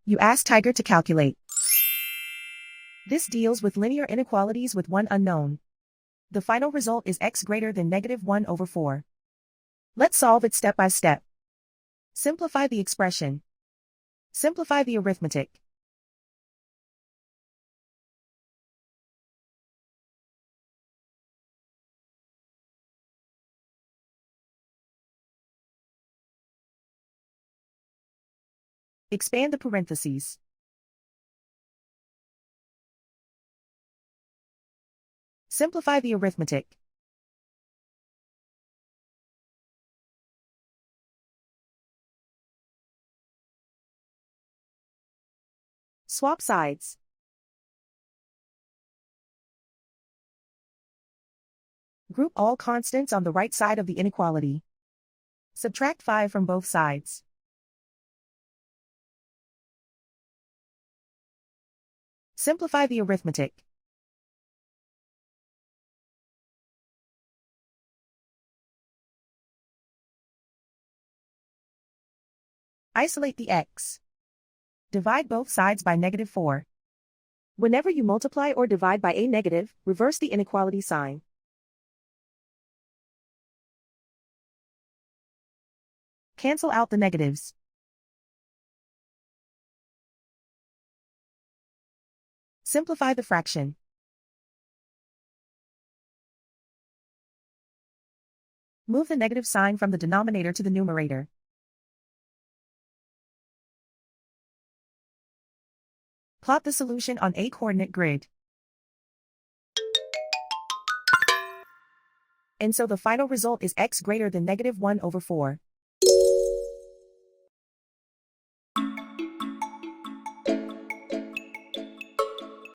You ask Tiger to calculate. This deals with linear inequalities with one unknown. The final result is x greater than -1/4. Let's solve it step by step. Simplify the expression. Simplify the arithmetic. Expand the parentheses. Simplify the arithmetic. Swap sides. Group all constants on the right side of the inequality. Subtract 5 from both sides. Simplify the arithmetic. Isolate the x. Divide both sides by -4. Whenever you multiply or divide by a negative, reverse the inequality sign. Cancel out the negatives. Simplify the fraction. Move the negative sign from the denominator to the numerator. Plot the solution on a coordinate grid. And so the final result is x greater than -1/4.